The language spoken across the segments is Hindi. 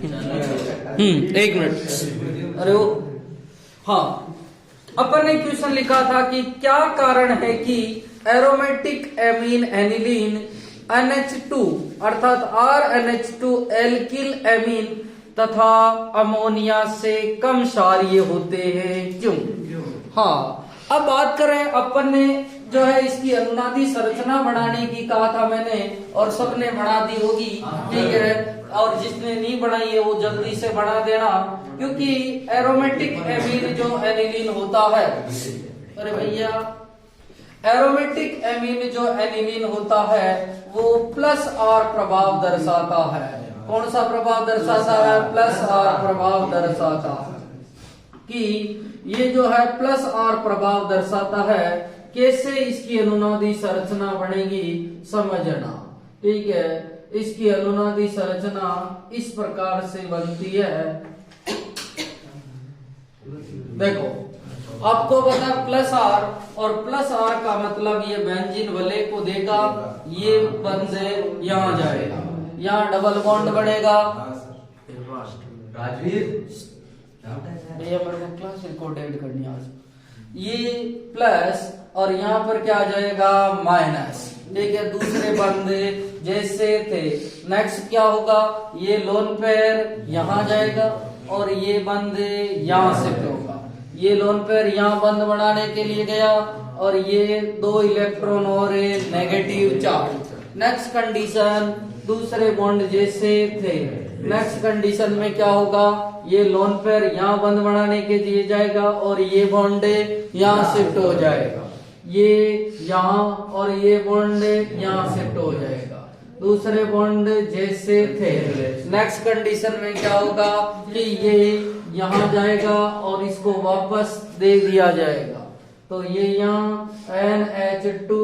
एक मिनट। अरे वो हाँ, अपन ने क्वेश्चन लिखा था कि क्या कारण है कि एरोमेटिक एमीन एनिलीन NH2 अर्थात RNH2 एल्किल एमीन तथा अमोनिया से कम क्षारीय होते हैं, क्यों? हाँ, अब बात करें, अपन ने जो है इसकी अनुनादी संरचना बनाने की कहा था मैंने, और सबने बना दी होगी, ठीक है। और जिसने नहीं बनाई है वो जल्दी से बना देना, क्योंकि एरोमेटिक एमीन जो एनिलीन होता है, अरे भैया, एरोमेटिक एमीन जो एनिलीन होता है वो प्लस आर प्रभाव दर्शाता है। कौन सा प्रभाव दर्शाता है? प्लस आर प्रभाव दर्शाता है। कि ये जो है प्लस आर प्रभाव दर्शाता है। कैसे इसकी अनुनादी संरचना बनेगी समझना, ठीक है। इसकी अनुनादी संरचना इस प्रकार से बनती है, देखो आपको पता प्लस आर, और प्लस आर का मतलब ये बेंजीन वलय को देगा, ये बंद यहाँ जाएगा, यहाँ डबल बॉन्ड बढ़ेगा। क्लास रिकॉर्डेड करनी आज, ये प्लस और यहाँ पर क्या आ जाएगा माइनस, ठीक है। दूसरे बंदे जैसे थे, नेक्स्ट क्या होगा, ये लोन पेयर यहाँ जाएगा और ये बंदे यहाँ शिफ्ट होगा। ये लोन पेयर यहाँ बंद बनाने के लिए गया और ये 2 इलेक्ट्रॉन और नेगेटिव चार्ज। नेक्स्ट कंडीशन, दूसरे बॉन्ड जैसे थे, नेक्स्ट कंडीशन में क्या होगा, ये लोन पेयर यहाँ बंद बनाने के लिए जाएगा और ये बॉन्ड यहाँ शिफ्ट हो जाएगा, ये यहाँ और ये बॉन्ड यहाँ शिफ्ट हो जाएगा। दूसरे बॉन्ड जैसे थे, नेक्स्ट कंडीशन में क्या होगा कि ये यहाँ जाएगा और इसको वापस दे दिया जाएगा। तो ये यहाँ NH2,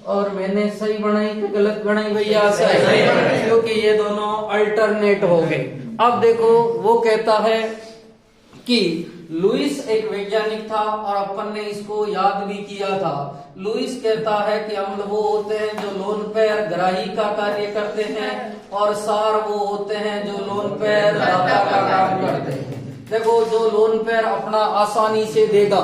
और मैंने सही बनाई कि गलत बनाई भैया? सही, क्योंकि ये दोनों अल्टरनेट हो गए। अब देखो वो कहता है कि लुईस एक वैज्ञानिक था और अपन ने इसको याद भी किया था। लुईस कहता है कि अम्ल वो होते हैं जो लोन पेयर ग्राही का कार्य करते हैं, और सार वो होते हैं जो लोन पेयर दाता का काम करते हैं। देखो, जो लोन पेयर अपना आसानी से देगा,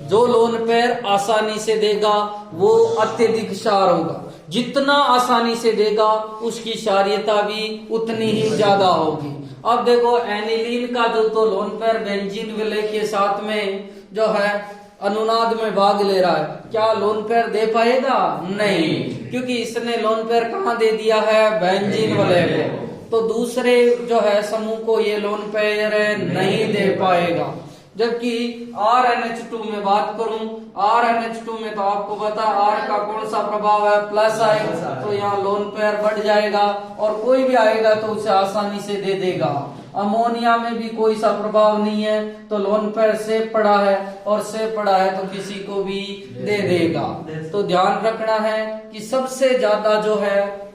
जो लोन पेयर आसानी से देगा वो अत्यधिक क्षार होगा। जितना आसानी से देगा उसकी क्षारीयता भी उतनी ही ज्यादा होगी। अब देखो, एनिलीन का जो तो लोन पेयर बेंजीन विलय के साथ में जो है अनुनाद में भाग ले रहा है, क्या लोन पेयर दे पाएगा? नहीं, क्योंकि इसने लोन पेयर कहाँ दे दिया है? बेंजीन विलय को। तो दूसरे जो है समूह को ये लोन पेयर नहीं दे पाएगा। जबकि RNH2 में बात करूं, RNH2 में तो आपको पता R का कौन सा प्रभाव है? प्लस आएगा, तो यहाँ लोन पेयर बढ़ जाएगा और कोई भी आएगा तो उसे आसानी से दे देगा। अमोनिया में भी कोई सा प्रभाव नहीं है, तो लोन पेयर सेफ पड़ा है, और सेफ पड़ा है तो किसी को भी दे देगा। तो ध्यान रखना है कि सबसे ज्यादा जो है,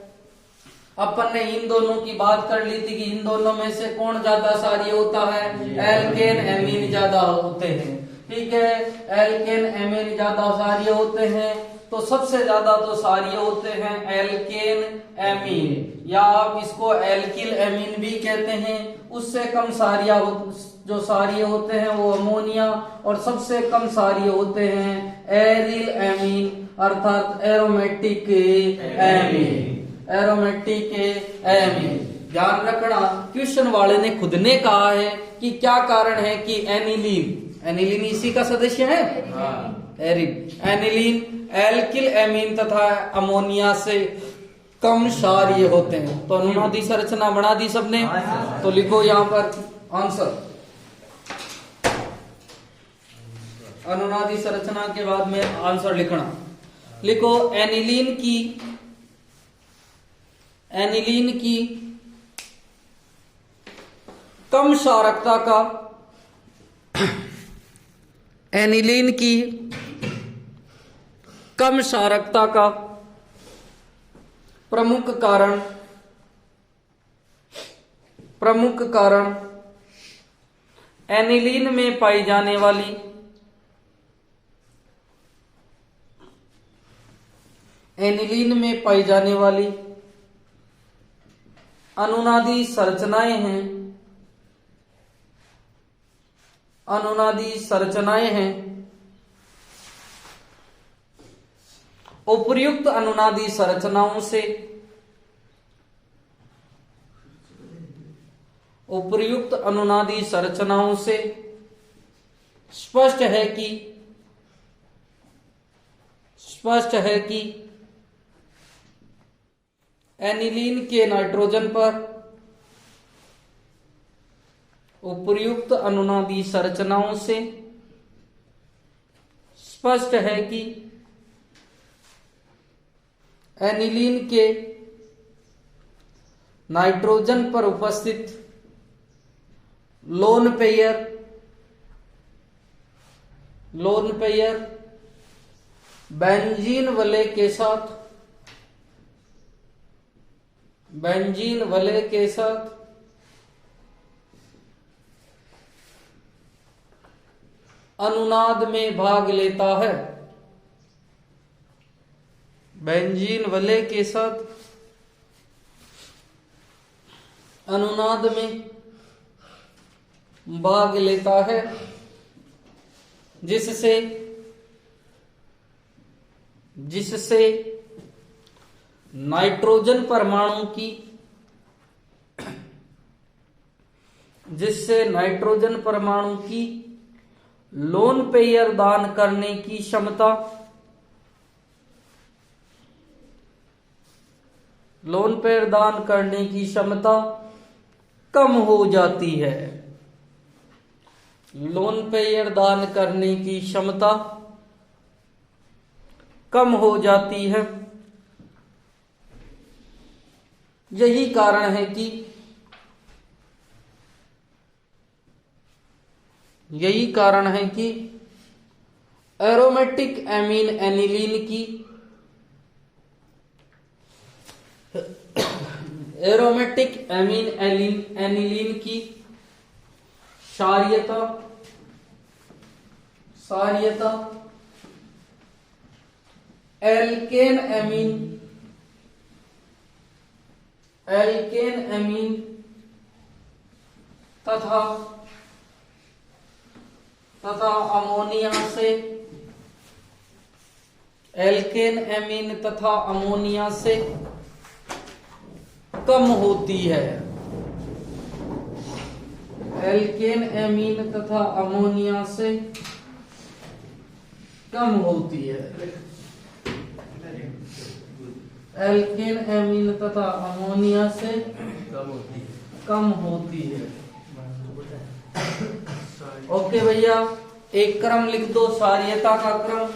अपन ने इन दोनों की बात कर ली थी कि इन दोनों में से कौन ज्यादा क्षारीय होता है? एल्केन एमीन ज्यादा होते हैं, ठीक है। एल्केन एमीन ज्यादा क्षारीय होते हैं, तो सबसे ज्यादा तो क्षारीय होते हैं एल्केन एमीन, या आप इसको एल्किल एमीन भी कहते हैं। उससे कम क्षारीय जो क्षारीय होते हैं वो अमोनिया, और सबसे कम क्षारीय होते हैं एरिल एमीन अर्थात एरोमेटिक एमीन, एरोमेटिक एमीन। ध्यान रखना, क्वेश्चन वाले ने खुद ने कहा है कि क्या कारण है कि एनिलीन, एनिलीन इसी का सदस्य है, एनिलीन एल्किल एमीन तथा अमोनिया से कम क्षारीय होते हैं। तो अनुनादी संरचना बना दी सबने, तो लिखो यहाँ पर आंसर। अनुनादी संरचना के बाद में आंसर लिखना, लिखो एनिलीन की कम क्षारकता का, एनिलीन की कम क्षारकता का प्रमुख कारण एनिलीन में पाई जाने वाली अनुनादी संरचनाएं हैं, अनुनादी संरचनाएं हैं। उपर्युक्त अनुनादी संरचनाओं से, उपर्युक्त अनुनादी संरचनाओं से स्पष्ट है कि एनिलीन के नाइट्रोजन पर, उपर्युक्त अनुनादी संरचनाओं से स्पष्ट है कि एनिलीन के नाइट्रोजन पर उपस्थित लोन पेयर बेंजीन वलय के साथ अनुनाद में भाग लेता है। बेंजीन वलय के साथ अनुनाद में भाग लेता है, जिससे नाइट्रोजन परमाणु की लोन पेयर दान करने की क्षमता, लोन पेयर दान करने की क्षमता कम हो जाती है। लोन पेयर दान करने की क्षमता कम हो जाती है। यही कारण है कि एरोमेटिक एमीन एनिलीन की क्षारीयता एल्केन एमीन तथा अमोनिया से, एल्केन एमीन तथा अमोनिया से कम होती है। एल्केन एमीन तथा अमोनिया से कम होती है। एल्केन एमीन तथा अमोनिया से कम होती है। ओके भैया, एक क्रम लिख दो क्षारीयता का क्रम।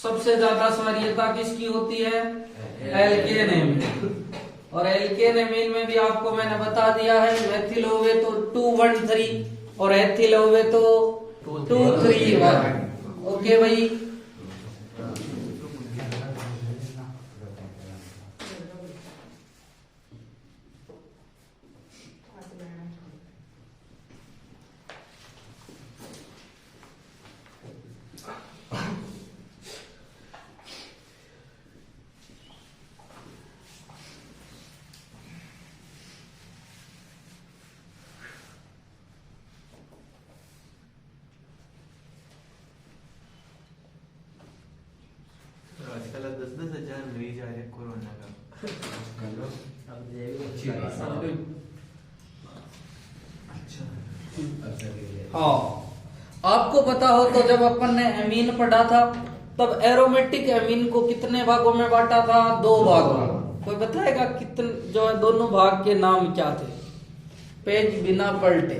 सबसे ज्यादा क्षारीयता किसकी होती है? Alkane amine. और एल्केन एमीन में भी आपको मैंने बता दिया है, मेथिल होवे तो 213 और एथिल होवे तो 231। ओके भाई, आजकल 10,000 मरीज आ रहे हैं कोरोना का। हाँ, आपको पता हो तो जब अपन ने एमीन पढ़ा था तब एरोमेटिक एमीन को कितने भागों में बांटा था? 2 भागों में। कोई बताएगा कितने जो है दोनों भाग के नाम क्या थे? पेज बिना पलटे।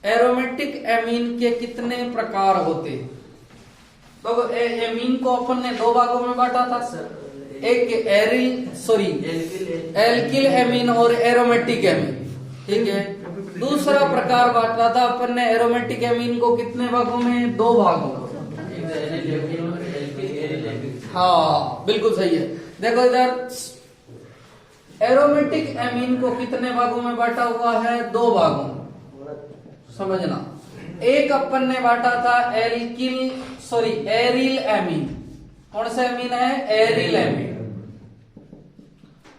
एरोमेटिक एमीन के कितने प्रकार होते? तो एमीन को अपन ने 2 भागों में बांटा था सर, एक एल्किल एमीन और एरोमेटिक एमीन, ठीक है। दूसरा प्रकार बांटा था अपन ने एरोमेटिक एमीन को कितने भागों में? 2 भागों में। हाँ बिल्कुल सही है। देखो इधर एरोमेटिक एमीन को कितने भागों में बांटा हुआ है? 2 भागों में, समझना। एक अपन ने बांटा था एरिल एमीन, कौन सा एमीन है? Aryl amine.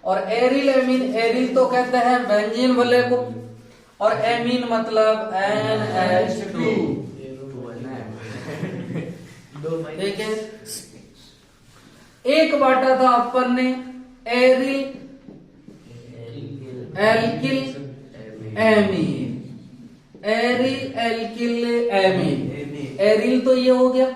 और एरिल एमीन, एरिल तो कहते हैं बेंजीन वाले को, और एमीन मतलब NH2। ठीक है, एक बांटा था अपन ने aryl alkyl amine, aryl alkyl amine. Aryl तो ये हो गया,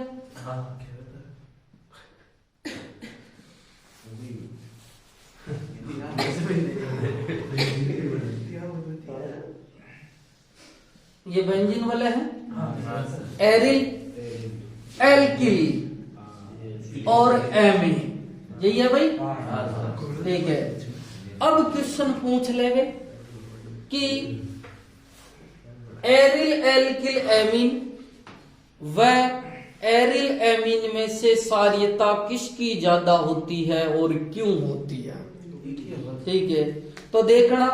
ये बेंजीन वाले हैं, एरिल एल्किल और एमीन, यही है भाई। ठीक है, अब क्वेश्चन पूछ लेंगे कि एरिल एल्किल एमीन व एरिल एमीन में से क्षारीयता किसकी ज्यादा होती है और क्यों होती है? ठीक है, तो देखना,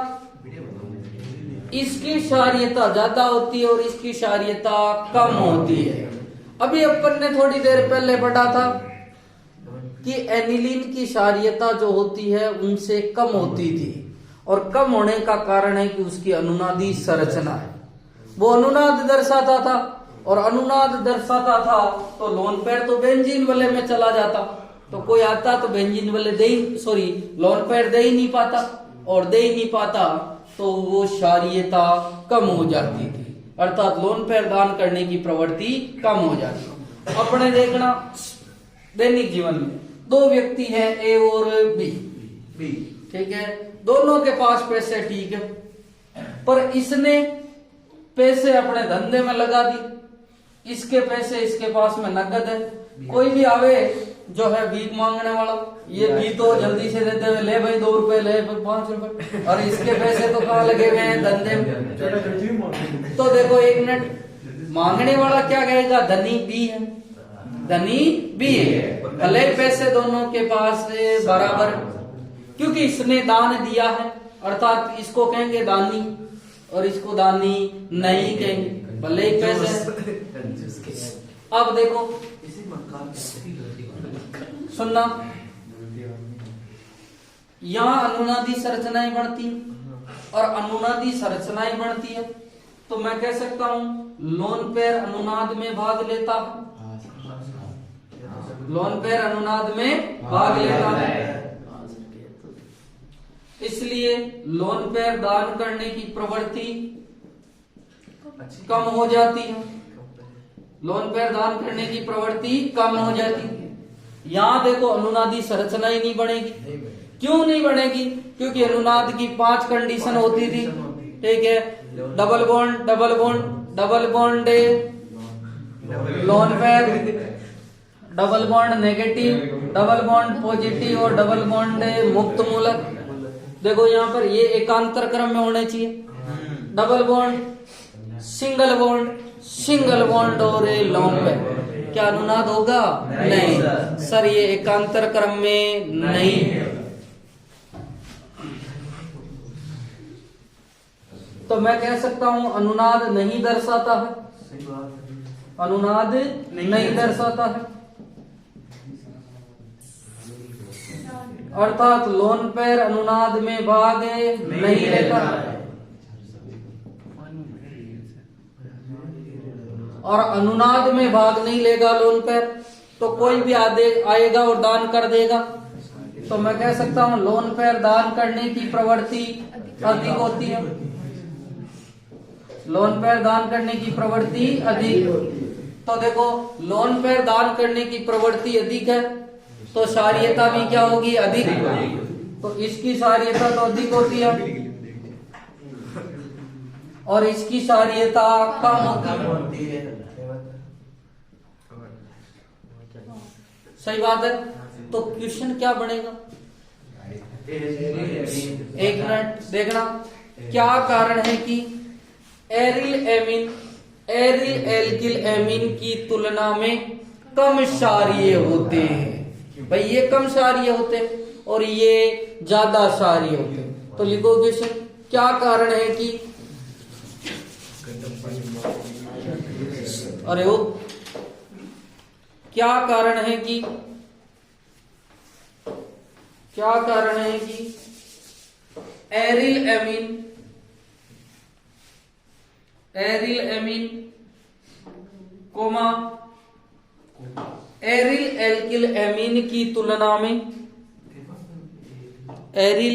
इसकी क्षारीयता ज्यादा होती है और इसकी क्षारीयता कम होती है। अभी अपन ने थोड़ी देर पहले पढ़ा था कि एनिलीन की क्षारीयता जो होती है उनसे कम होती थी, और कम होने का कारण है कि उसकी अनुनादी संरचना है, वो अनुनाद दर्शाता था, और अनुनाद दर्शाता था तो लोन पेयर तो बेंजीन वाले में चला जाता, तो कोई आता तो बेंजीन वाले लोन पेयर दे ही नहीं पाता, और दे ही नहीं पाता तो वो क्षारीयता कम हो जाती थी, अर्थात लोन पेयर दान करने की प्रवृत्ति कम हो जाती। अपने देखना दैनिक जीवन में दो व्यक्ति हैं, ए और बी, ठीक है, दोनों के पास पैसे ठीक है, पर इसने पैसे अपने धंधे में लगा दी, इसके पैसे इसके पास में नकद है। कोई भी आवे जो है भीख मांगने वाला, ये भी तो जल्दी से देते हुए, ले भाई 2 रुपए, ले 5 रुपए, और इसके पैसे तो कहाँ लगे हुए हैं? धंधे में। तो देखो एक मिनट, मांगने वाला क्या कहेगा? धनी बी है, धनी बी है, भले पैसे दोनों के पास बराबर, क्योंकि इसने दान दिया है, अर्थात इसको कहेंगे दानी और इसको दानी नहीं कहेंगे, भले ही पैसे। अब देखो सुनना, यहाँ अनुनादी संरचनाएं बढ़ती है और अनुनादी संरचनाएं बढ़ती है, तो मैं कह सकता हूं लोन पेयर अनुनाद में भाग लेता है, लोन पेयर अनुनाद में भाग लेता है, इसलिए लोन पेयर दान करने की प्रवृत्ति कम हो जाती है, लोन पेयर दान करने की प्रवृत्ति कम हो जाती है। यहाँ देखो अनुनादी संरचना ही नहीं बनेगी, क्यों नहीं बनेगी? क्योंकि अनुनाद की 5 कंडीशन होती थी, ठीक है, double bond, double bond, double bond lone pair, double bond negative, double bond positive और डबल बॉन्ड मुक्त मूलक। देखो यहाँ पर ये एकांतर क्रम में होने चाहिए, double bond, single bond, single bond और लोन पेयर। क्या अनुनाद होगा? नहीं सर, ये एकांतर क्रम में नहीं। तो मैं कह सकता हूं अनुनाद नहीं दर्शाता है, अनुनाद नहीं दर्शाता है, अर्थात लोन पेयर अनुनाद में भाग नहीं लेता, और अनुनाद में भाग नहीं लेगा लोन पेयर, तो कोई भी आएगा और दान कर देगा, तो मैं कह सकता हूं लोन पेयर दान करने की प्रवृत्ति अधिक होती है, लोन पेयर दान करने की प्रवृत्ति अधिक। तो देखो लोन पेयर दान करने की प्रवृत्ति अधिक है, तो क्षारीयता भी क्या होगी? अधिक। तो इसकी क्षारीयता तो अधिक होती है और इसकी क्षारीयता कम होती है, सही बात है। तो क्वेश्चन क्या बनेगा? एक मिनट देखना, क्या कारण है कि aryl amine aryl alkyl amine की तुलना में कम क्षारीय होते हैं? भाई ये कम क्षारीय होते हैं और ये ज्यादा क्षारीय होते हैं, तो लिखो क्वेश्चन, क्या कारण है कि अरे वो क्या कारण है कि क्या कारण है कि aryl amine comma aryl alkyl amine की तुलना में एरिल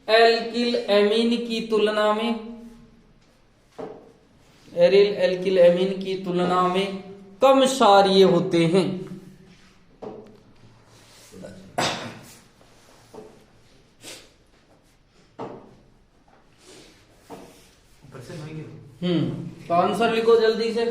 एल्किल एमीन की तुलना में एरिल एल्किल एमीन की तुलना में कम क्षारीय होते हैं। तो आंसर लिखो जल्दी से।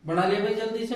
बना लिया भाई जल्दी से।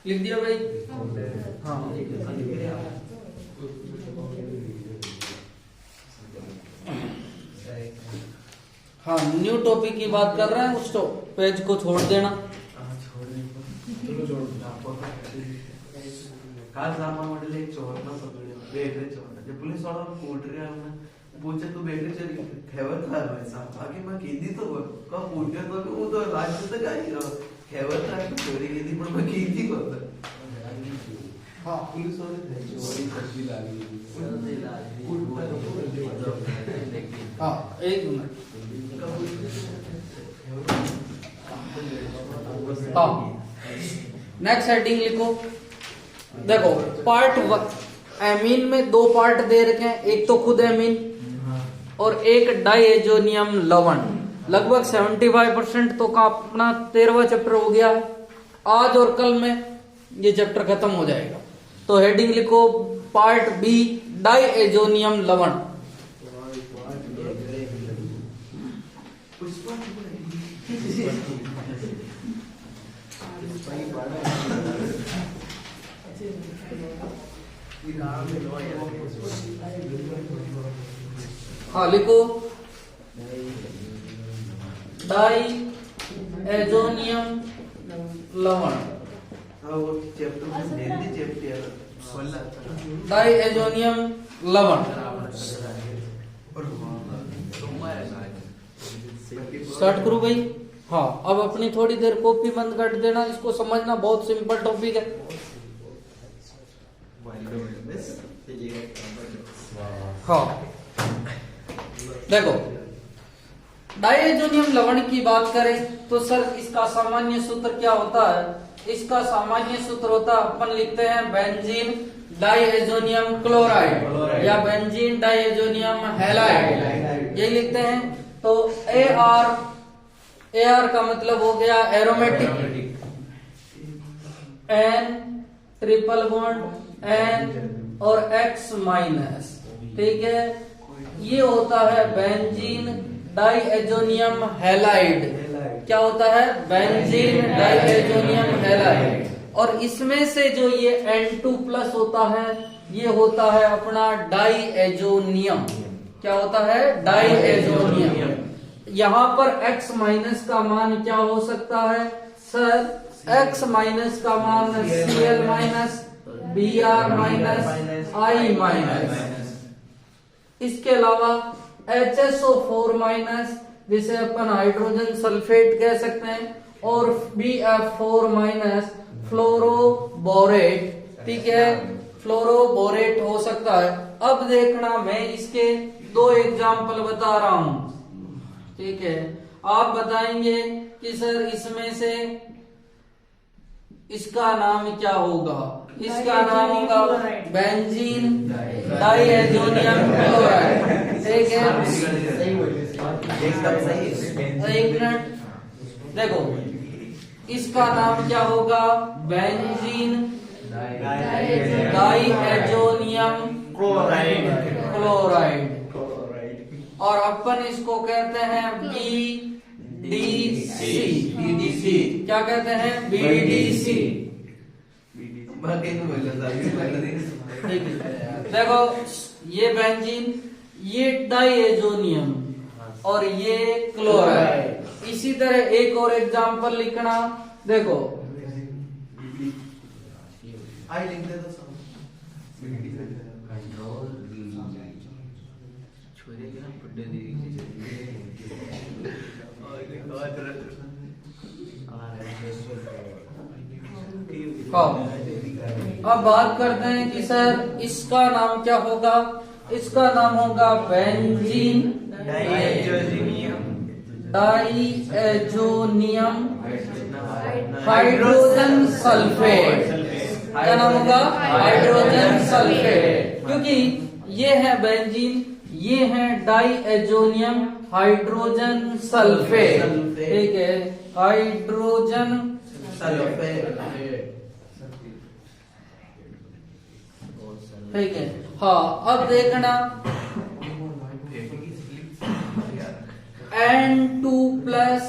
लिख दिया भाई। हाँ न्यू टॉपिक की बात कर रहे हैं, उस पेज को छोड़ देना। काल सामान म्हटलं एक चोरला पकडले बॅटरी चोरला ते पोलीस वाला कोटरी आला पूछे तू बैटरी चोरी खैबर था वैसा बाकी मैं कीदी तो का पूछे तो वो तो राज्य तक आई रहा खैबर था चोरी कीदी पर मैं कीदी को हां पुलिस वाले थे चोरी करती लागी हां एक मिनट हां नेक्स्ट हेडिंग लिखो। देखो पार्ट एमीन में दो पार्ट दे रखे हैं, एक तो खुद एमीन और एक डाइएजोनियम लवण। लगभग 75% तो का अपना 13वां चैप्टर हो गया है। आज और कल में ये चैप्टर खत्म हो जाएगा। तो हेडिंग लिखो पार्ट बी डाइएजोनियम लवण। हाँ लिखो डाइएजोनियम लवण। डाइएजोनियम लवण स्टार्ट करूं भाई? हाँ, अब अपनी थोड़ी देर कॉपी बंद कर देना, इसको समझना बहुत सिंपल टॉपिक है। हाँ देखो, डायजोनियम लवण की बात करें तो सर इसका सामान्य सूत्र क्या होता है? इसका सामान्य सूत्र होता है, अपन लिखते हैं बेंजीन डायजोनियम क्लोराइड या बेंजीन डायजोनियम हैलाइड, ये लिखते हैं। तो AR का मतलब हो गया aromatic, N triple bond N और X माइनस, ठीक है। ये होता है बेंजीन डायजोनियम हैलाइड। क्या होता है? Benzene diazonium halide. और इसमें से जो ये N2+ होता है, ये होता है अपना डायजोनियम। क्या होता है? डायजोनियम। यहाँ पर X माइनस का मान क्या हो सकता है सर? X माइनस का मान Cl minus, Br minus, I minus. इसके अलावा HSO4 माइनस, जिसे अपन हाइड्रोजन सल्फेट कह सकते हैं, और BF4 माइनस फ्लोरोबोरेट, ठीक है, फ्लोरोबोरेट हो सकता है। अब देखना, मैं इसके 2 एग्जाम्पल बता रहा हूं, ठीक है। आप बताएंगे कि सर इसमें से इसका नाम क्या होगा? इसका नाम होगा बेंजीन डायजोनियम क्लोराइड, ठीक है। एक मिनट, देखो इसका नाम क्या होगा? बेंजीन डायजोनियम क्लोराइड, और अपन इसको कहते हैं BDC। क्या कहते हैं? BDC। देखो, ये बेंजीन, ये डायजोनियम और ये क्लोराइड। इसी तरह एक और एग्जांपल लिखना, देखो अब बात करते हैं कि सर इसका नाम क्या होगा? इसका नाम होगा बेंजीन डायजोनियम हाइड्रोजन सल्फेट। क्या नाम होगा? हाइड्रोजन सल्फेट, क्योंकि ये है बेंजीन, ये है डायजोनियम हाइड्रोजन सल्फेट, ठीक है, हाइड्रोजन सल्फेट, ठीक है। हाँ, अब देखना N2+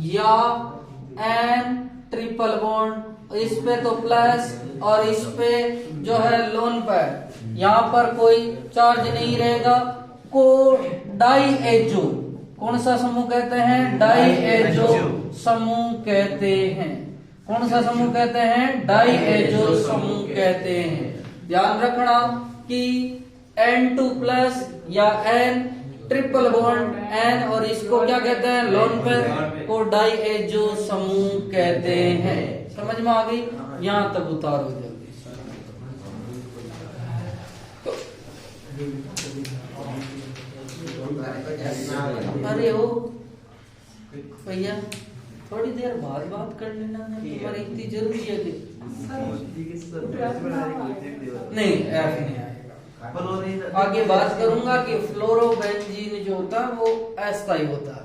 या N ट्रिपल बॉन्ड, इस पे तो प्लस और इस पे जो है लोन पर, यहाँ पर कोई चार्ज नहीं रहेगा, को डायएजो, कौन सा समूह कहते हैं? डायएजो समूह कहते हैं। कौन सा समूह कहते हैं? डायएजो समूह कहते हैं। ध्यान रखना कि N2+ या N ट्रिपल बॉन्ड N और इसको क्या कहते हैं? लोन पेयर को डायएजो समूह कहते हैं। समझ में आ गई? यहाँ तक उतारो जल्दी। अरे ओ भैया, थोड़ी देर बाद बात कर लेना, तुम्हारी इतनी जरूरी है कि नहीं? ऐप नहीं आएगा। आगे बात करूंगा कि फ्लोरोबेंजीन जो होता है वो अस्थायी होता है।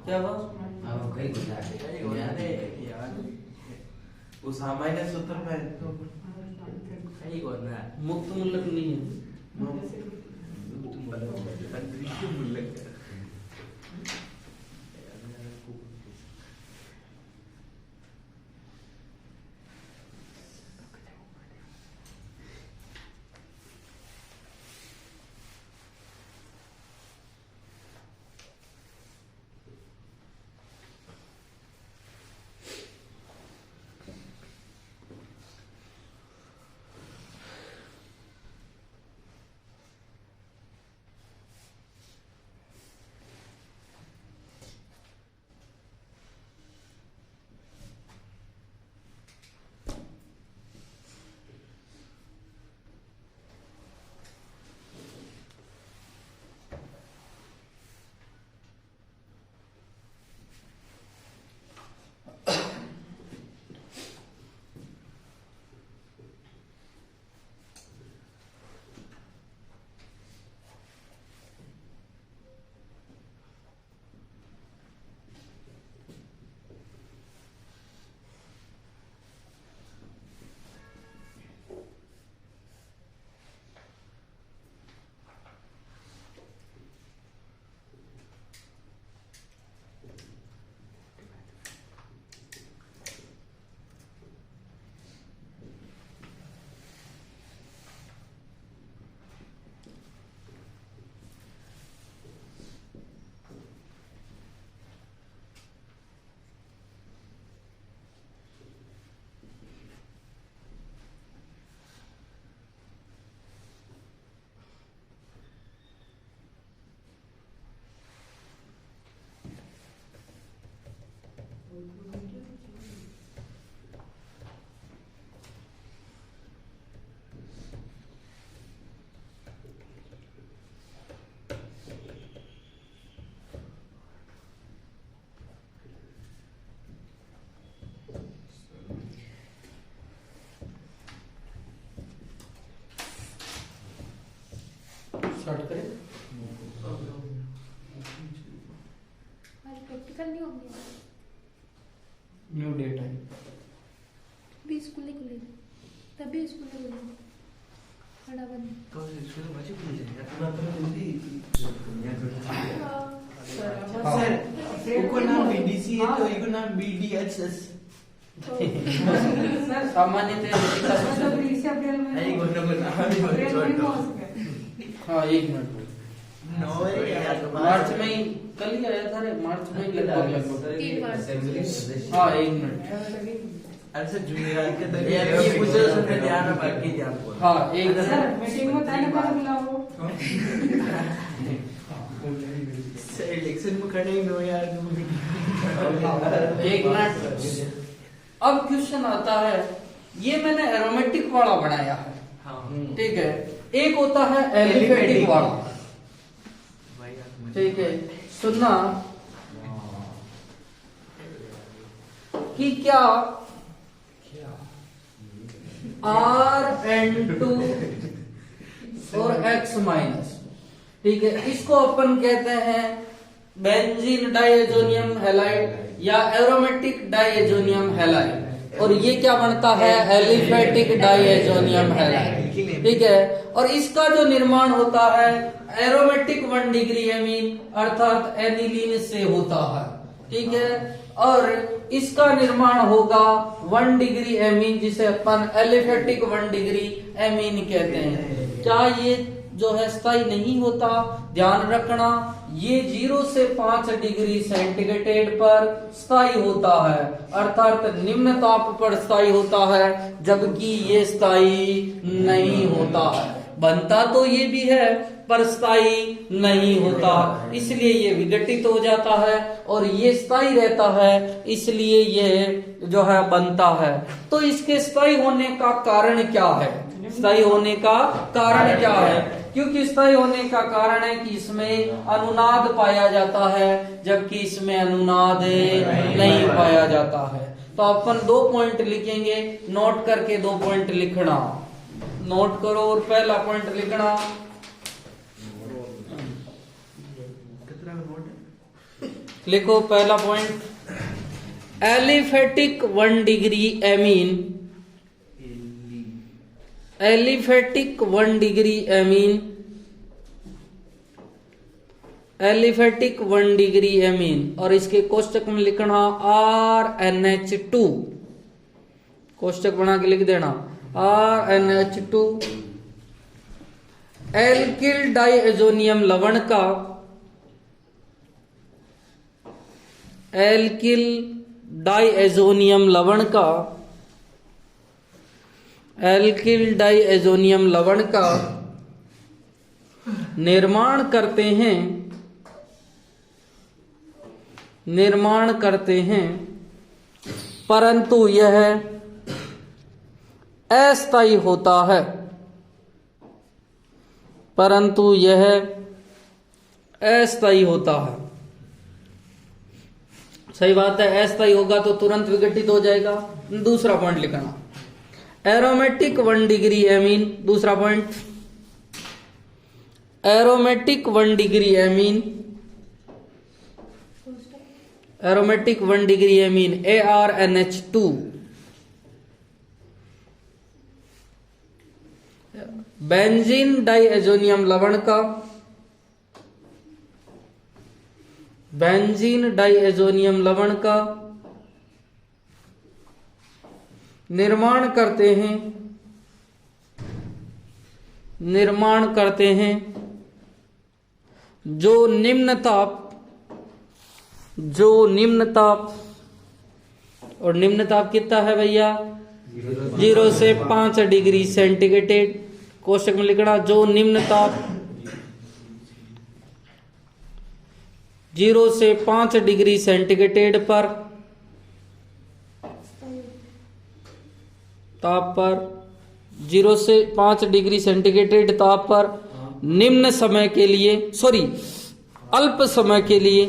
क्या सामान्य सूत्र में मुक्त मूलक नहीं है। स्टार्ट करें। आज प्रैक्टिकल नहीं होंगे, न्यू डेट आई। भी स्कूल नहीं खुलेगा, तभी स्कूल नहीं खुलेगा, बड़ा बंद। तो स्कूल में बच्चे खुल जाएंगे तो ना तो जल्दी सर को नाम बीडीसी है तो इको नाम बीडीएचएस सामान्यतः आई गोनो को नाम ही बहुत छोटा। हाँ 1 मिनट। नो यार मार्च में ही कल ही आया था रे, मार्च में ही लगभग। 3 मार्च। हाँ 1 मिनट। अरे सर जूनियर के तो ये पूछो सर मैं ध्यान में बाकी ध्यान को। हाँ 1 मिनट। सर इलेक्शन में खड़े ही नो यार 1 मिनट। अब क्वेश्चन आता है, ये मैंने एरोमेटिक वाला बनाया है, ठीक है। एक होता है एलिफेटिक वाला, ठीक है। सुनना कि क्या Rn2 और X माइनस, ठीक है, इसको अपन कहते हैं बेंजीन डाइएजोनियम हैलाइड या एरोमेटिक डाइएजोनियम हैलाइड, और ये क्या बनता है एलिफेटिक डाइएजोनियम हैलाइड, ठीक है। और इसका जो निर्माण होता है एरोमेटिक 1 डिग्री एमीन अर्थात एनिलीन से होता है, ठीक है। और इसका निर्माण होगा 1 डिग्री एमीन जिसे अपन एलिफेटिक 1 डिग्री एमीन कहते हैं। क्या ये जो है स्थायी नहीं होता, ध्यान रखना, ये 0 से 5 डिग्री सेंटीग्रेड पर स्थायी होता है, अर्थात निम्न ताप पर स्थायी होता है, जबकि ये स्थायी नहीं होता है। बनता तो ये भी है पर स्थायी नहीं होता, इसलिए ये विघटित हो जाता है, और ये स्थायी रहता है इसलिए ये जो है बनता है। तो इसके स्थायी होने का कारण क्या है? स्थायी होने का कारण क्या है? क्योंकि स्थायी होने का कारण है कि इसमें अनुनाद पाया जाता है, जबकि इसमें अनुनाद नहीं पाया जाता है। तो अपन 2 पॉइंट लिखेंगे, नोट करके 2 पॉइंट लिखना, नोट करो और पहला पॉइंट लिखना। कितना नोट लिखो पहला point, aliphatic 1 degree amine, aliphatic 1 degree amine, aliphatic 1 degree amine, और इसके कोष्टक में लिखना RnH2, कोष्टक बना के लिख देना RnH2, एल्किल डाइएजोनियम लवण का, एल्किल डाइएजोनियम लवण का, एल्किल डाइएजोनियम लवण का निर्माण करते हैं, परंतु यह अस्थायी होता है, परंतु यह अस्थायी होता है। सही बात है, अस्थायी होगा तो तुरंत विघटित हो जाएगा। दूसरा पॉइंट लिखना, एरोमेटिक 1 डिग्री एमीन, दूसरा point, aromatic 1 degree amine, aromatic 1 degree amine ArNH2, benzene diazonium लवण का, बेंजीन डाइएजोनियम लवण का निर्माण करते हैं जो निम्न ताप, और निम्न ताप कितना है भैया 0 से 5 डिग्री सेंटीग्रेड, कोष्टक में लिखना जो निम्न ताप 0 से 5 डिग्री सेंटीग्रेड पर ताप पर 0 से 5 डिग्री सेंटीग्रेड ताप पर निम्न समय के लिए, सॉरी अल्प समय के लिए,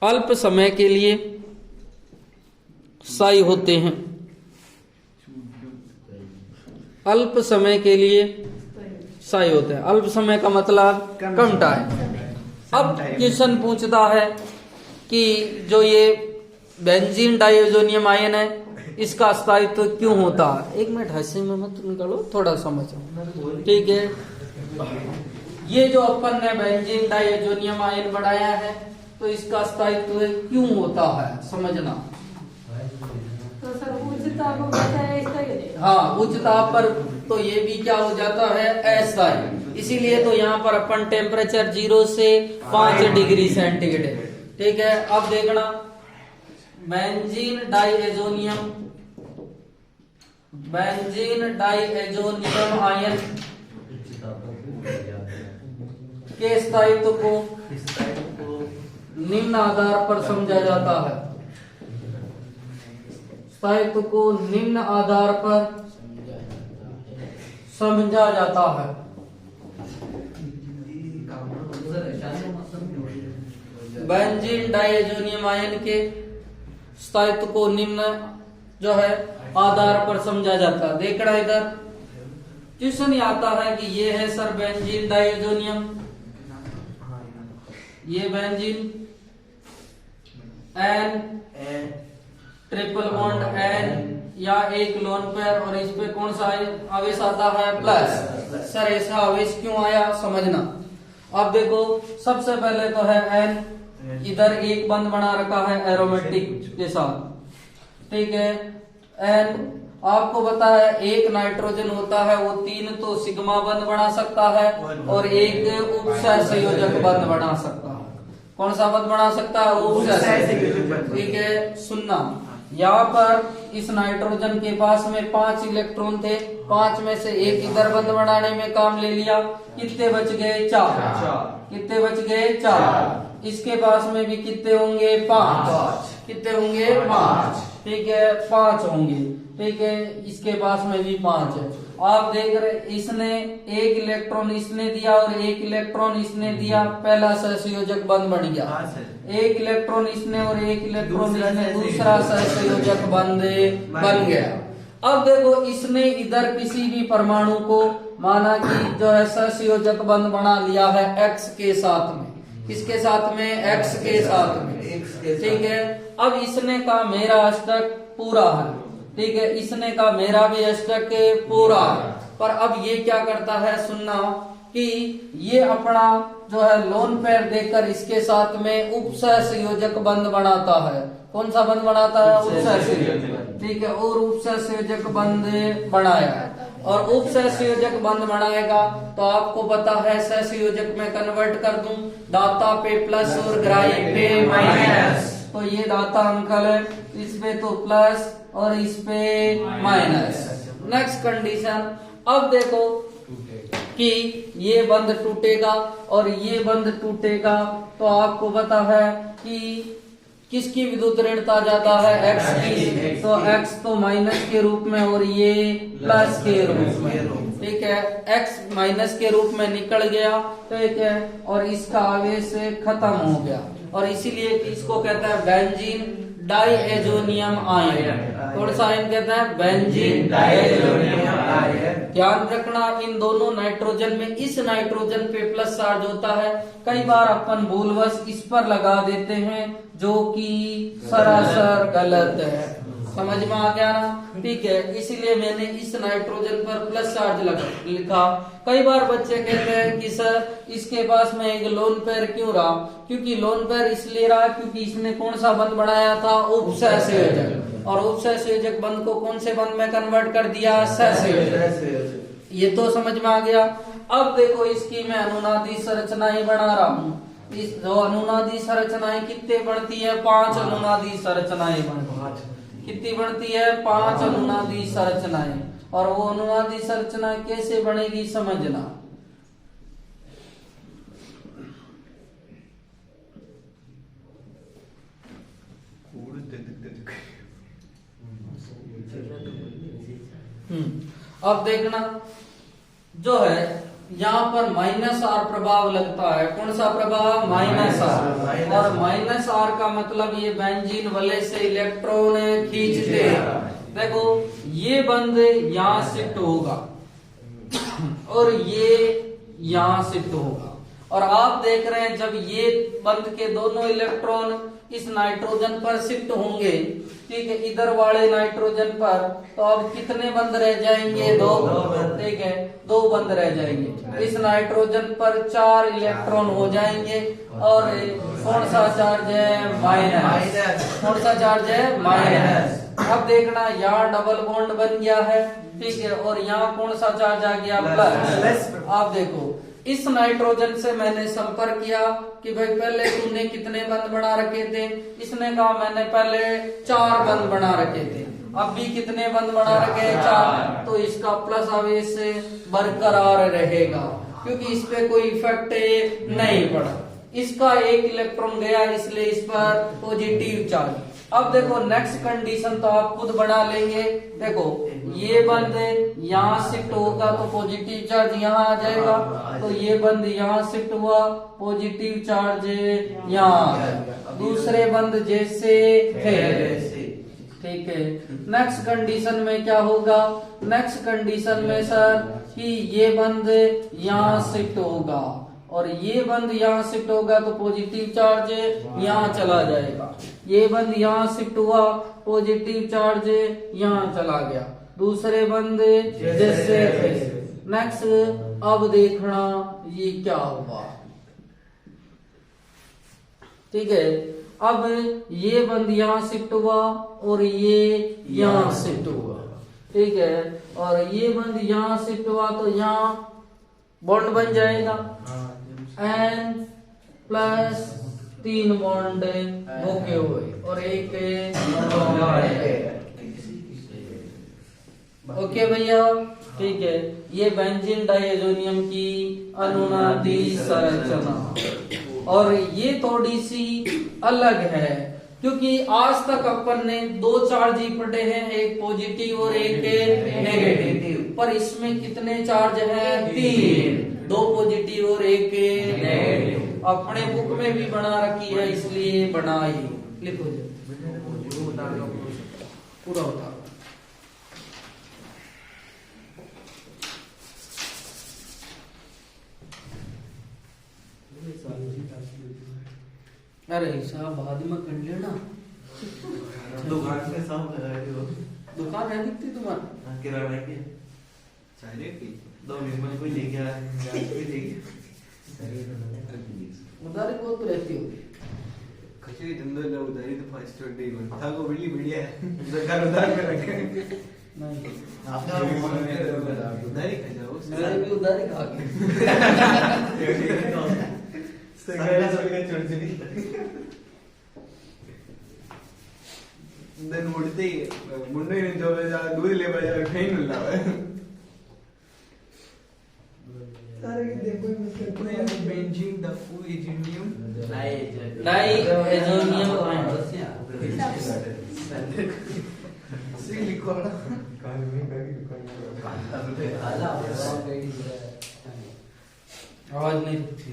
अल्प समय के लिए स्थायी होते हैं। अल्प समय के लिए स्थायी होते हैं। अल्प समय का मतलब कम टाइम। अब क्वेश्चन पूछता है कि जो ये बेंजीन डाइएजोनियम आयन है इसका स्थायित्व क्यों होता है। एक मिनट हंसी में मत निकालो, थोड़ा समझो, ठीक है। ये जो अपन ने बेंजीन डाइएजोनियम आयन बढ़ाया है तो इसका स्थायित्व क्यों होता है समझना। तो सर उच्च ताप पर है स्थायी। हाँ, उच्च ताप पर तो ये भी क्या हो जाता है अस्थायी। इसीलिए तो यहाँ पर अपन टेम्परेचर 0 से 5 डिग्री सेंटीग्रेड, ठीक है। अब देखना बेंजीन डाइएजोनियम आयन के स्थायित्व को निम्न आधार पर समझा जाता है। स्थायित्व को निम्न आधार पर समझा जाता है। बेंजीन डाइएजोनियम आयन के स्थायित्व को निम्न जो है आधार पर समझा जाता है। देखना इधर क्वेश्चन ही आता है कि ये है सर बेंजीन डाइएजोनियम, ये benzene N triple bond N या एक लोन पेयर और इस पे कौन सा आवेश आता है प्लस। सर ऐसा आवेश क्यों आया समझना। अब देखो सबसे पहले तो है एन, इधर एक बंद बना रखा है एरोमेटिक के साथ, ठीक है। एन आपको पता है एक नाइट्रोजन होता है वो 3 तो सिग्मा बंद बना सकता है और एक उपसहसंयोजक बंद बना सकता है। कौन सा बंद बना सकता है उपसहसंयोजक, ठीक है। सुनना यहाँ पर इस नाइट्रोजन के पास में 5 इलेक्ट्रॉन थे, 5 में से एक इधर बंद बनाने में काम ले लिया, कितने बच गए 4, कितने बच गए 4। इसके पास में भी कितने होंगे 5, कितने होंगे 5, ठीक है 5 होंगे, ठीक है। इसके पास में भी 5 है। आप देख रहे इसने एक इलेक्ट्रॉन इसने दिया और एक इलेक्ट्रॉन इसने दिया, पहला सहसंयोजक बंद बन गया। एक इलेक्ट्रॉन इसने और एक इलेक्ट्रॉन इसने, दूसरा सहसंयोजक बंद बन गया। अब देखो इसने इधर किसी भी परमाणु को माना कि जो है सहसंयोजक बंद बना लिया है X के साथ में, किसके साथ में X के साथ में, ठीक है। अब इसने कहा मेरा अष्टक पूरा है, ठीक है। इसने कहा मेरा भी अष्टक पूरा है। पर अब ये क्या करता है सुनना कि ये अपना जो है लोन पेयर देकर इसके साथ में उपसहसंयोजक बंद बनाता है। कौन सा बंद बनाता है उपसहसंयोजक, ठीक है। और उपसहसंयोजक बंद बनाया और उपसहसंयोजक बंद बनाएगा तो आपको पता है सहसंयोजक में कन्वर्ट कर दूं, दाता पे प्लस और ग्राही पे माइनस। तो ये दाता अंकल है, इस पे तो प्लस और इस पे माइनस। नेक्स्ट कंडीशन, अब देखो कि ये बंद टूटेगा और ये बंद टूटेगा तो आपको पता है कि किसकी विद्युत ऋणता ज्यादा है X की, तो X तो माइनस के रूप में और ये प्लस के रूप में, ठीक है। X माइनस के रूप में निकल गया, ठीक है, और इसका आवेश खत्म हो गया और इसीलिए इसको कहता है बेंजीन डाइएजोनियम आयन। कौन सा आयन कहता है बेंजीन डाइएजोनियम आयन। ध्यान रखना इन दोनों नाइट्रोजन में इस नाइट्रोजन पे प्लस चार्ज होता है। कई बार अपन भूलवश इस पर लगा देते हैं जो कि सरासर गलत है। समझ में आ गया ना, ठीक है। इसीलिए मैंने इस नाइट्रोजन पर प्लस चार्ज लिखा। कई बार बच्चे कहते हैं कि सर इसके पास में एक लोन पेयर क्यों रहा, क्योंकि लोन पेयर इसलिए रहा क्योंकि इसने कौन सा बंद बनाया था उपसहसंयोजक, और उपसहसंयोजक बंद को कौन से बंद में कन्वर्ट कर दिया सहसंयोजक। ये तो समझ में आ गया। अब देखो इसकी मैं अनुनादी संरचनाएं बना रहा हूँ। इस जो अनुनादी संरचनाएं कितने बनती है 5 अनुनादी संरचनाएं बनती है। कितनी बनती है 5 अनुनादी संरचनाएं। और वो अनुनादी संरचना कैसे बनेगी समझना। अब देखना जो है यहाँ पर माइनस आर प्रभाव लगता है। कौन सा प्रभाव माइनस आर। और माइनस आर का मतलब ये बेंजीन वलय से इलेक्ट्रॉन खींचते हैं। देखो ये बंद यहाँ शिफ्ट होगा, और ये यहाँ शिफ्ट होगा। और आप देख रहे हैं जब ये बंध के दोनों इलेक्ट्रॉन इस नाइट्रोजन पर शिफ्ट होंगे, ठीक है, इधर वाले नाइट्रोजन पर, तो अब कितने बंद रह जाएंगे? दो। ठीक है, दो बंद रह जाएंगे। इस नाइट्रोजन पर 4 इलेक्ट्रॉन हो जाएंगे और कौन सा चार्ज है? माइनस। कौन सा चार्ज है? माइनस। अब देखना यहाँ डबल बॉन्ड बन गया है, ठीक है, और यहाँ कौन सा चार्ज आ गया? प्लस। आप देखो इस नाइट्रोजन से मैंने संपर्क किया कि भाई पहले तूने कितने बंद बना रखे थे? इसने कहा मैंने पहले 4 बंद बना रखे थे। अब भी कितने बंद बना रखे? 4। तो इसका प्लस आवेश से बरकरार रहेगा क्योंकि इस पे कोई इफेक्ट नहीं पड़ा। इसका 1 इलेक्ट्रॉन गया इसलिए इस पर पॉजिटिव चार्ज। अब देखो नेक्स्ट कंडीशन तो आप खुद बना लेंगे। देखो ये बंद यहाँ शिफ्ट होगा तो पॉजिटिव चार्ज यहाँ आ जाएगा, तो ये बंद यहाँ शिफ्ट हुआ, पॉजिटिव चार्ज यहाँ। दूसरे बंद जैसे थे, ठीक है। नेक्स्ट कंडीशन में क्या होगा? नेक्स्ट कंडीशन में सर कि ये बंद यहाँ शिफ्ट होगा और ये बंद यहाँ शिफ्ट होगा तो पॉजिटिव चार्ज यहाँ चला जाएगा। ये बंद यहाँ शिफ्ट हुआ, पॉजिटिव चार्ज यहाँ चला गया। दूसरे बंद जैसे थे। नेक्स्ट अब देखना ये क्या हुआ, ठीक है। अब ये बंद यहाँ शिफ्ट हुआ और ये यहाँ शिफ्ट हुआ, ठीक है, और ये बंद यहाँ शिफ्ट हुआ तो यहाँ बॉन्ड बन जाएगा N प्लस 3 बॉन्ड होके हुए और एक ओके भैया, ठीक है। ये बेंजीन डाइएजोनियम की अनुनादी संरचना और ये थोड़ी सी अलग है क्योंकि आज तक अपन ने 2 चार्ज ही पढ़े हैं, एक पॉजिटिव और एक नेगेटिव, पर इसमें कितने चार्ज हैं? 3, 2 पॉजिटिव और एक नेगेटिव। अपने बुक में भी बना रखी है इसलिए बनाई। लिखो पूरा होता। अरे साहब बाद में कर लेना। दुकान पे सब लगाए हो। दुकान है दिखती तुम्हारी? किराना की चाय की 2 मेंबर कोई ले गया, कोई ले गया। उधारी बहुत रहती होगी। कहीं धंधो ना उधारी तो फर्स्ट डे में था को बड़ी बढ़िया है। सरकार उधार पे रखे नहीं आपका उधारी खा जाओ। मेरे भी उधारी खा के then उड़ते मुंडे ने जो जा दूध ले बजा कहीं नहीं लावे। सारे के देखो इसमें बेंजीन द फुइजिनियम डाइएजोनियम सी लिखो ना आवाज नहीं उठती।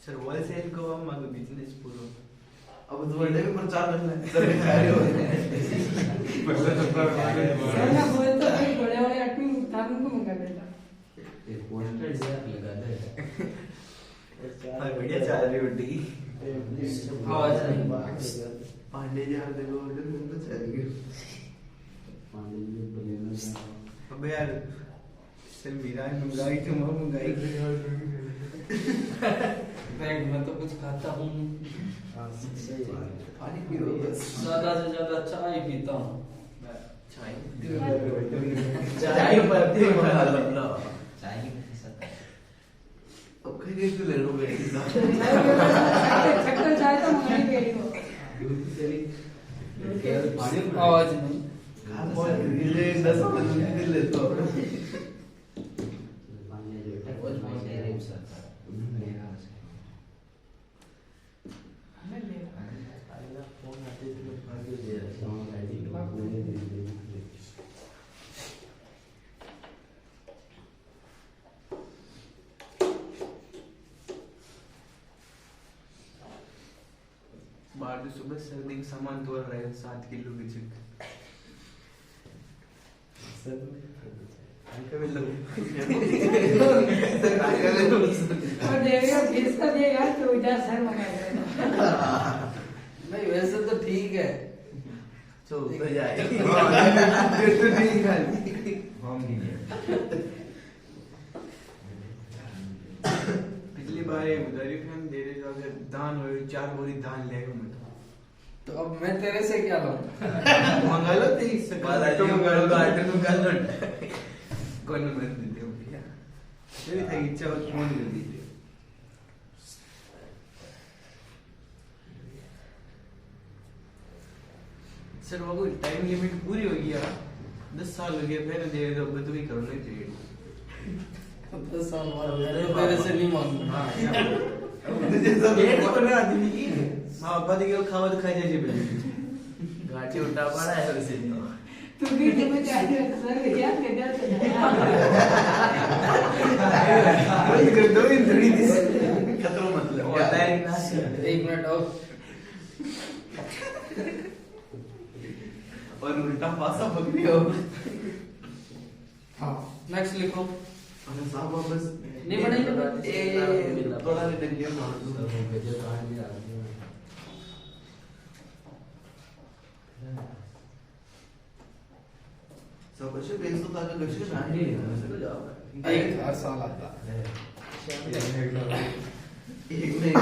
सर होलसेल को हम आगे बिजनेस पूरा अब तो बड़े में प्रचार करना है सरकारी हो पहले तो पर ना बोल तो भाई बड़े वाले आदमी उठाने को मंगा देता। एक पोस्टर से लगा दे। हां बढ़िया चाल रही बड़ी आवाज नहीं। पांडे जी आप देखो ऑर्डर में तो चल गए। पानी में बनेना अबे यार चल मेरा मंगाई तो मैं मंगाई बैग में तो कुछ खाता हूँ, पानी पी लो बस। ज्यादा से ज्यादा चाय पीता हूँ। चाय चाय पत्ती बना लो चाय के साथ अब कहीं तो ले लो बेटी ना चक्कर चाय तो मंगाई के लिए आवाज नहीं। ये 10 मिनट ले तो पानी जो है वो माइनर रेप साथ मेरा आइला फोन आते थे भाग दे सॉन्ग राइटिंग बाहर सुबह सर्दी के सामान तोड़ रहे हैं 7 किलो की चिक और देगा किसका देगा तो उधर सर मंगाएगा नहीं वैसे तो ठीक है। तो जाए पिछली बार ये उधारी पे हम दे रहे थे, अगर दान हो 4 बोरी दान लेगा मत तो अब मैं तेरे से क्या लूं? मंगा लो 23 से बाद आज मंगा लो, आज तो कर लो। कौन नंबर देते हो भैया? तेरी था इच्छा हो तो फोन कर दीजिए। सर बाबू टाइम लिमिट पूरी हो गया, 10 साल हो गए, पहले दे दो, अब तो भी करो नहीं ट्रेड। 10 साल बाद मैं तो तेरे से नहीं मांगूंगा। ये तो बना आदमी की मां बाप के खावा तो खाई जाए पहले गाठी उठा पड़ा है उसे तो। तू भी तुम्हें चाहिए सर याद कर दिया बंद कर दो इन थोड़ी सी खत्म मतलब होता है ना। 1 मिनट और और उल्टा पासा पकड़ी हो। हाँ नेक्स्ट लिखो। अरे साहब वापस नहीं पढ़ेंगे तो? थोड़ा रिटर्न किया मार दो। सब अच्छे बेस तो ताकि लक्ष्य ना ही नहीं जाओ। एक हर साल आता है। एक नहीं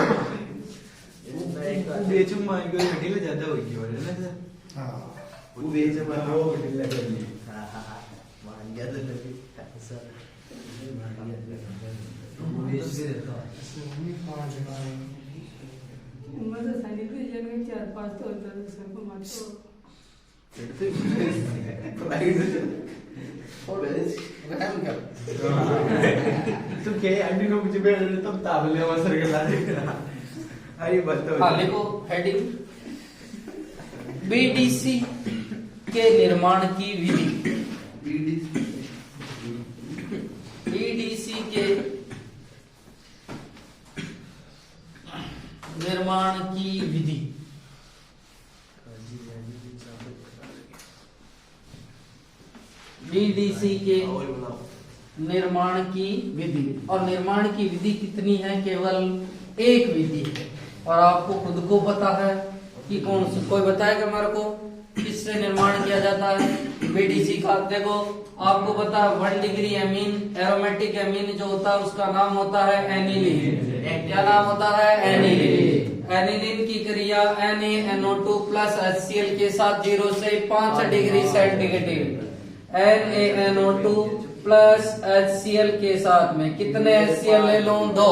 बेचूं मांगे घटी ले ज्यादा होगी और है ना सर। हाँ वो बेच में वो घटी ले कर ली। मान गया तो लगी सर। मान गया तो बेच भी देता। उम्र से सानी पे जन में 4-5 तो होता है सर को मत तो रहम कर। तू क्या अंडी नो मुझे बैठ रहे तब ताबले वसर के ला अरे बताओ। हाँ लिखो हेडिंग बीडीसी के निर्माण की विधि। बीडीसी के निर्माण की विधि। बीडीसी के निर्माण की विधि, और निर्माण की विधि कितनी है? केवल एक विधि है, और आपको खुद को पता है कि कौन सी। कोई बताएगा मेरे को किससे निर्माण किया जाता है बीडीसी का? देखो आपको पता है 1 डिग्री एमीन एरोमेटिक एमीन जो होता है उसका नाम होता है एनिलीन। क्या नाम होता है? एनिलीन। एनिलीन की क्रिया NaNO2 प्लस HCl के साथ 0 से 5 degree centigrade. NaNO2 plus HCl के साथ में कितने HCl ले लूं? 2।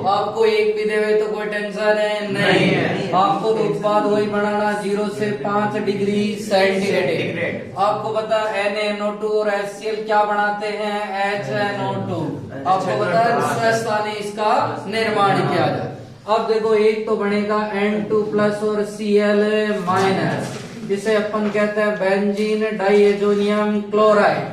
आपको एक भी देवे तो कोई टेंशन है नहीं है। आपको तो उत्पाद वही बनाना 0 से 5 डिग्री सेंटीग्रेड। आपको पता है NaNO2 और HCl क्या बनाते हैं? HNO2। आपको पता है स्थानीय इसका निर्माण किया जाए। अब देखो एक तो बनेगा N2 प्लस और Cl माइनस, जिसे अपन कहते हैं benzene diazonium chloride.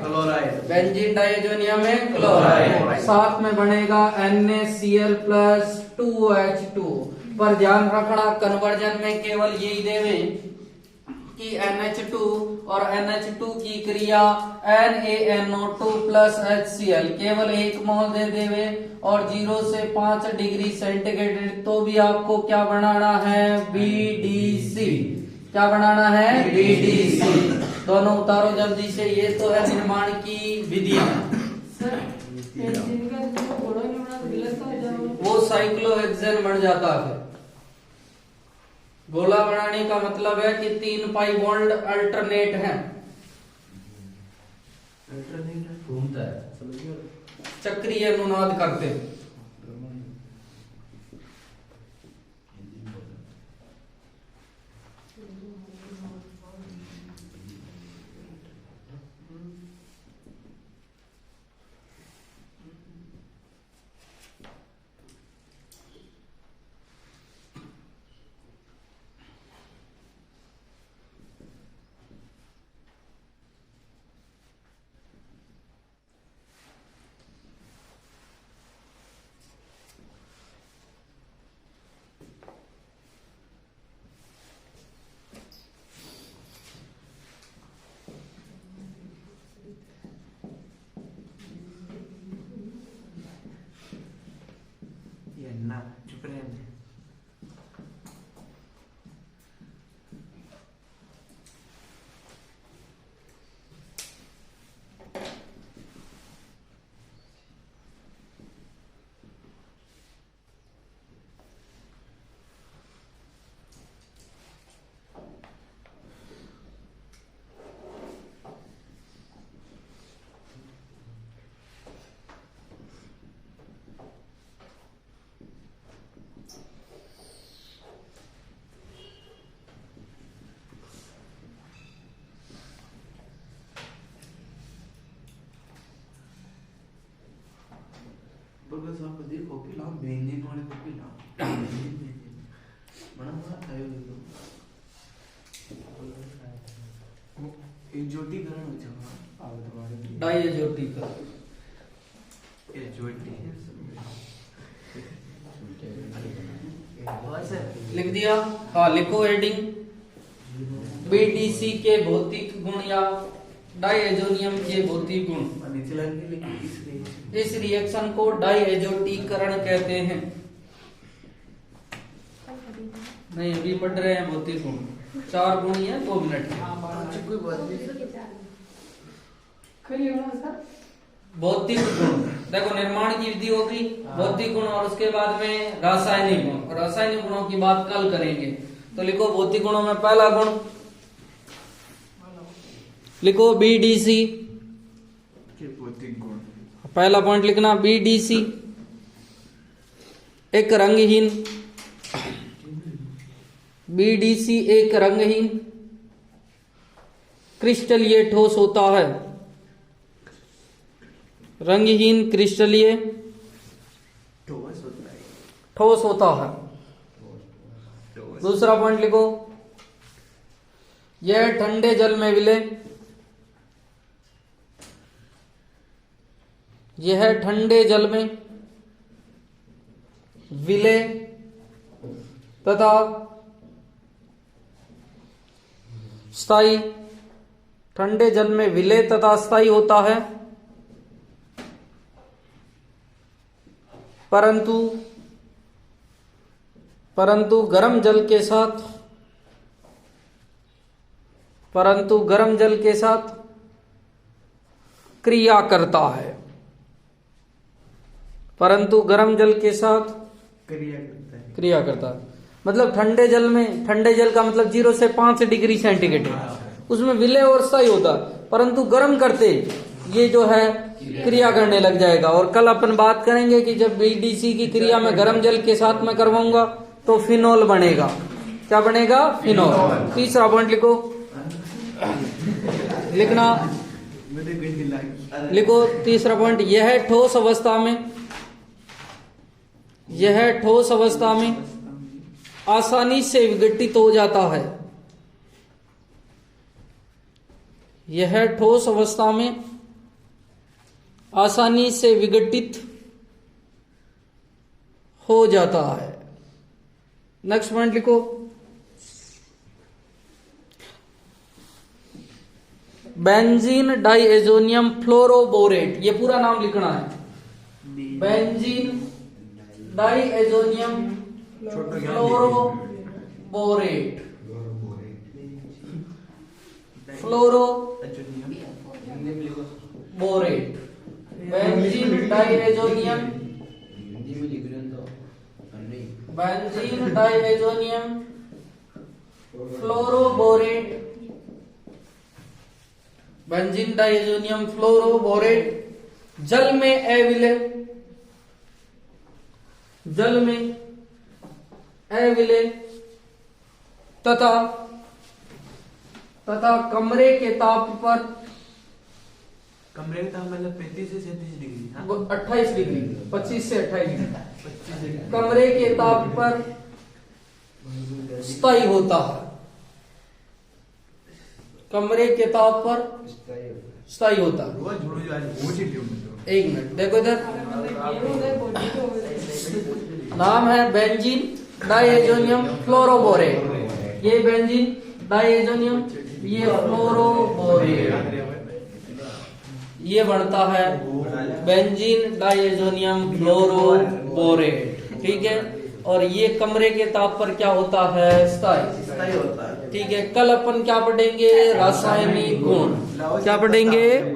Benzene diazonium chloride. साथ में बनेगा NaCl प्लस 2H2। पर ध्यान रखना कन्वर्जन में केवल यही देवे कि NH2 और NH2 की क्रिया NaNO2 प्लस HCl केवल 1 मोल दे देवे, और 0 से 5 डिग्री सेंटीग्रेड तो भी आपको क्या बनाना है? बीडीसी। क्या बनाना है? बीडीसी। दोनों उतारो जल्दी से। ये तो है निर्माण की विधि। सर जिनका जो घोड़ा नहीं बना गलत हो जाओ वो साइक्लोहेक्सेन बन जाता है। गोला बनाने का मतलब है कि 3 पाई बॉन्ड अल्टरनेट हैं, घूमता है। चक्रीय अनुनाद करते हैं। कॉपी लाओ बेंजीन वाली कॉपी लाओ मना आयो दो एजोटीकरण हो जाएगा आप तुम्हारे डाइएजोटिकल एजोटी लिख दिया। हाँ लिखो हेडिंग बीडीसी के भौतिक गुण या डाइएजोनियम के भौतिक गुण। नीचे लगे इस रिएक्शन को डाइएजोटीकरण कहते हैं। नहीं अभी पढ़ रहे हैं भौतिक गुण, 4 गुण ही है 2 मिनट के। कोई बात नहीं भौतिक गुण देखो निर्माण की विधि होगी भौतिक गुण और उसके बाद में रासायनिक गुण, और रासायनिक गुणों की बात कल करेंगे। तो लिखो भौतिक गुणों में पहला गुण लिखो बीडीसी। के भौतिक गुण पहला पॉइंट लिखना बीडीसी एक रंगहीन, बीडीसी एक रंगहीन क्रिस्टलीय ठोस होता है। रंगहीन क्रिस्टलीय ठोस होता है। दूसरा पॉइंट लिखो यह ठंडे जल में विलय, यह ठंडे जल में विलय तथा स्थायी, ठंडे जल में विलय तथा स्थायी होता है। परंतु गर्म जल के साथ क्रिया करता है। परंतु गर्म जल के साथ क्रिया करता है। मतलब ठंडे जल में, ठंडे जल का मतलब 0 से 5 डिग्री सेंटीग्रेड है, उसमें विलय और स्थायी होता है। परंतु गर्म करते ये जो है क्रिया करने लग जाएगा। और कल अपन बात करेंगे कि जब बीडीसी की क्रिया में गर्म जल के साथ में करवाऊंगा तो फिनोल बनेगा। क्या बनेगा? फिनोल। तीसरा पॉइंट लिखो, लिखना लिखो तीसरा पॉइंट यह ठोस अवस्था में आसानी से विघटित हो जाता है। यह ठोस अवस्था में आसानी से विघटित हो जाता है। नेक्स्ट पॉइंट लिखो बेंजीन डाइएजोनियम फ्लोरोबोरेट। ये पूरा नाम लिखना है। Benzene diazonium fluoroborate. Fluoroborate benzene diazonium fluoroborate. Benzene diazonium fluoroborate जल में अविलय तथा कमरे के ताप पर, कमरे का ताप मतलब 35 से 37 डिग्री, 28 डिग्री, 25 से 28 डिग्री कमरे के ताप पर स्थायी होता है। कमरे के ताप पर स्थायी होता है। एक मिनट देखो इधर, नाम है बेंजीन डाइएजोनियम फ्लोरोबोरेट। ये बेंजीन डाइएजोनियम, ये फ्लोरोबोरेट, ये बनता है बेंजीन डाइएजोनियम फ्लोरोबोरेट। ठीक है। और ये कमरे के ताप पर क्या होता है? स्थायी होता है। ठीक है। कल अपन क्या पढ़ेंगे? रासायनिक गुण। क्या पढ़ेंगे?